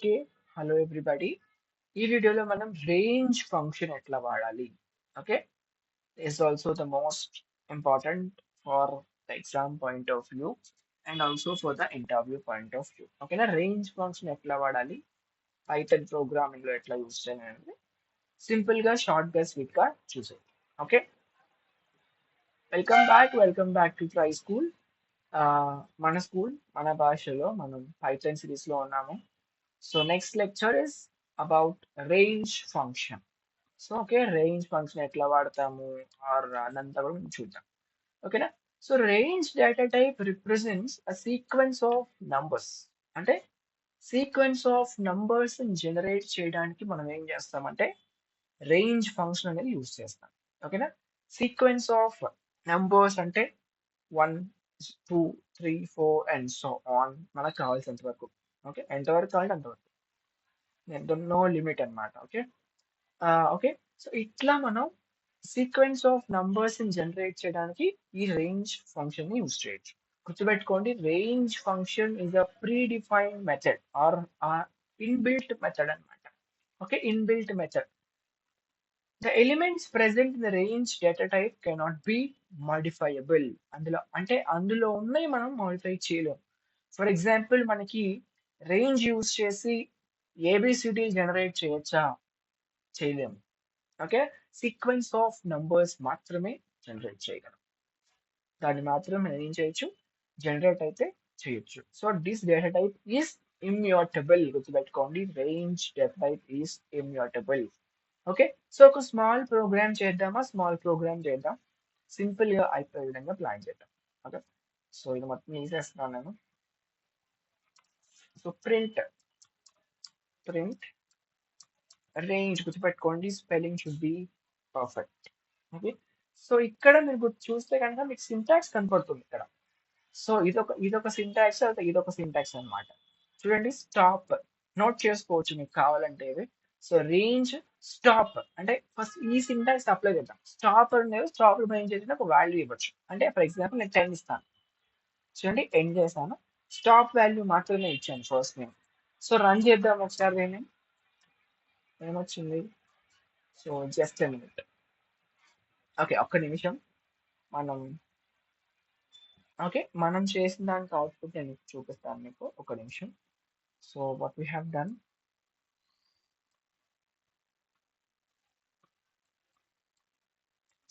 Okay. Hello everybody. ఈ వీడియోలో మనం రేంజ్ ఫంక్షన్ ఎట్లా వాడాలి? Okay. Is also the most important for the exam point of view and also for the interview point of view. ఓకేనా? Range function ఎట్లా వాడాలి? Python programming లో ఎట్లా యూజ్ చేయాలి అనేది సింపుల్ గా షార్ట్ గా స్వీట్ గా చూసేది. Okay. Welcome back to try school. మన స్కూల్ మన భాషలో మనం పైథాన్ సిరీస్ లో ఉన్నాము. So next lecture is about range function. So okay, range function ఎట్లా వాడతాము ఆర్ అదంతా కూడా మనం చూద్దాం. ఓకేనా? So range data type represents a sequence of numbers. అంటే సీక్వెన్స్ ఆఫ్ నంబర్స్ జనరేట్ చేయడానికి మనం ఏం చేస్తామంటే రేంజ్ ఫంక్షన్ అనేది యూజ్ చేస్తాం. ఓకేనా? సీక్వెన్స్ ఆఫ్ నంబర్స్ అంటే 1, 2, 3, 4 అండ్ సో ఆన్ మనకు కావాల్సినంత వరకు. ఓకే, ఎంతవరకు కావాలంటే అంతవరకు. నో లిమిట్ అన్నమాట. ఓకే. ఓకే. సో ఇట్లా మనం సీక్వెన్స్ ఆఫ్ నంబర్స్ జనరేట్ చేయడానికి ఈ రేంజ్ ఫంక్షన్ ని యూజ్ చేయొచ్చు. గుర్తుపెట్టుకోండి, range function is a predefined method or inbuilt method అన్నమాట. Okay, inbuilt method. The elements present in the range data type cannot be modifiable. అందులో ఉన్నాయి మనం modify చేయలేం. ఫర్ ఎగ్జాంపుల్ మనకి రేంజ్ యూజ్ చేసి ఏబిసిడి జనరేట్ చేయొచ్చా? చేయలేము. Okay, sequence of numbers మాత్రమే జనరేట్ చేయగలం. దాన్ని మాత్రం మనం ఏం చేయొచ్చు, జనరేట్ అయితే చేయొచ్చు. So this data type is immutable. గుర్తుపెట్టుకోండి, range data type is immutable. Okay. So ఒక స్మాల్ ప్రోగ్రామ్ చేద్దాం. సింపుల్ గా అయిపోయే విధంగా ప్లాన్ చేద్దాం. ఓకే. సో ఇది మొత్తం తీసేస్తున్నాను నేను. So print range. గుర్తుపెట్టుకోండి, spelling should be perfect. Okay. So ఇక్కడ మీరు చూస్తే కనుక మీకు సింటాక్స్ కనపడుతుంది ఇక్కడ. సో ఇదొక సింటాక్స్, ఇదొక సింటాక్స్ అన్నమాట. చూడండి, స్టాప్ నోట్ చేసుకోవచ్చు మీకు కావాలంటే ఇవి. సో రేంజ్ స్టాప్ అంటే ఫస్ట్ ఈ సింటాక్స్ అప్లై చేద్దాం. స్టాప్ అనేది స్టాప్ ఏం చేసిన ఒక వాల్యూ ఇవ్వచ్చు. అంటే ఫర్ ఎగ్జాంపుల్ నేను 10 ఇస్తాను. చూడండి, ఎండ్ చేశాను. స్టాప్ వాల్యూ మాత్రమే ఇచ్చాను ఫస్ట్ నేను. సో రన్ చేద్దాం ఒకసారి. దీన్ని ఏమొచ్చింది? So just minute. ఓకే, ఒక్క నిమిషం. మనం చేసిన దానికి అవుట్పుట్ నేను చూపిస్తాను మీకు. ఒక నిమిషం. So what we have done.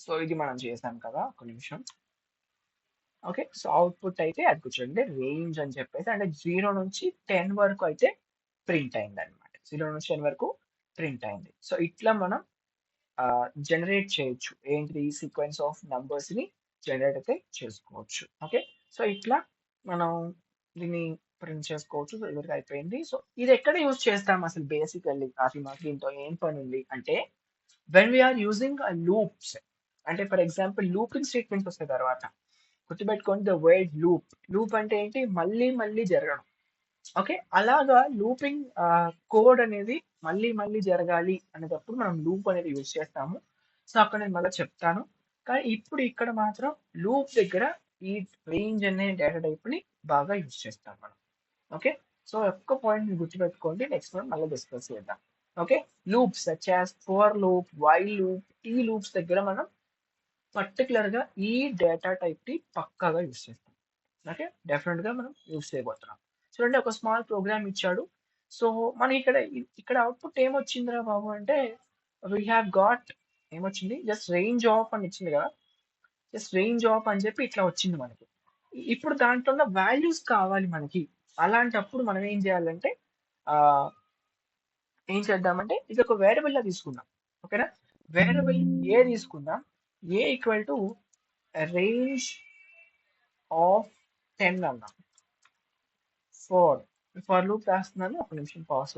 So ఇది మనం చేసాం కదా, ఒక నిమిషం. ఓకే. సో అవుట్పుట్ అయితే అది కూర్చోండి, రేంజ్ అని చెప్పేసి అంటే 0 నుంచి 10 వరకు అయితే ప్రింట్ అయింది అనమాట. 0 నుంచి 10 వరకు ప్రింట్ అయింది. సో ఇట్లా మనం జనరేట్ చేయొచ్చు. ఏంటి? సీక్వెన్స్ ఆఫ్ నంబర్స్ ని జనరేట్ అయితే చేసుకోవచ్చు. ఓకే. సో ఇట్లా మనం దీన్ని ప్రింట్ చేసుకోవచ్చు. సో ఇవరికి అయిపోయింది. సో ఇది ఎక్కడ యూజ్ చేస్తాం అసలు బేసికల్లీ? అసలు మాకు దీంతో ఏం పని ఉంది అంటే, వెన్ వీఆర్ యూజింగ్ లూప్స్. అంటే ఫర్ ఎగ్జాంపుల్ లూపింగ్ స్టేట్మెంట్స్ వస్తాయి తర్వాత. గుర్తుపెట్టుకోండి, ద వర్డ్ లూప్ అంటే ఏంటి? మళ్ళీ మళ్ళీ జరగడం. ఓకే, అలాగా లూపింగ్ కోడ్ అనేది మళ్ళీ మళ్ళీ జరగాలి అనేటప్పుడు మనం లూప్ అనేది యూజ్ చేస్తాము. సో అక్కడ నేను మళ్ళీ చెప్తాను. కానీ ఇప్పుడు ఇక్కడ మాత్రం లూప్ దగ్గర ఈ రేంజ్ అనే డేటా టైప్ ని బాగా యూజ్ చేస్తాం మనం. ఓకే. సో ఒక్క పాయింట్ గుర్తుపెట్టుకోండి, నెక్స్ట్ మనం మళ్ళీ డిస్కస్ చేద్దాం. Okay. Loops such as for loop, while loop, ఈ లూప్స్ దగ్గర మనం పర్టికులర్ గా ఈ డేటా టైప్ ని పక్కాగా యూజ్ చేస్తాం. ఓకే, డెఫినెట్ గా మనం యూజ్ చేయబోతున్నాం. చూడండి, ఒక స్మాల్ ప్రోగ్రామ్ ఇచ్చాడు. సో మనకి ఇక్కడ అవుట్పుట్ ఏమొచ్చిందిరా బాబు అంటే, వీ హ్యావ్ గాట్ ఏమొచ్చింది? జస్ట్ రేంజ్ ఆఫ్ అని ఇచ్చింది కదా. జస్ట్ రేంజ్ ఆఫ్ అని చెప్పి ఇట్లా వచ్చింది మనకి. ఇప్పుడు దాంట్లో ఉన్న వాల్యూస్ కావాలి మనకి. అలాంటప్పుడు మనం ఏం చేయాలంటే ఆ ఏం చేద్దామంటే ఇది ఒక వేరియబుల్ లా తీసుకుందాం. ఓకేనా? వేరియబుల్ ఏ తీసుకుందాం. ఏ ఈక్వల్ టు రేంజ్ ఆఫ్ 10 అన్నాం. ఫర్ లూప్ రాస్తున్నాను. ఒక నిమిషం పాస్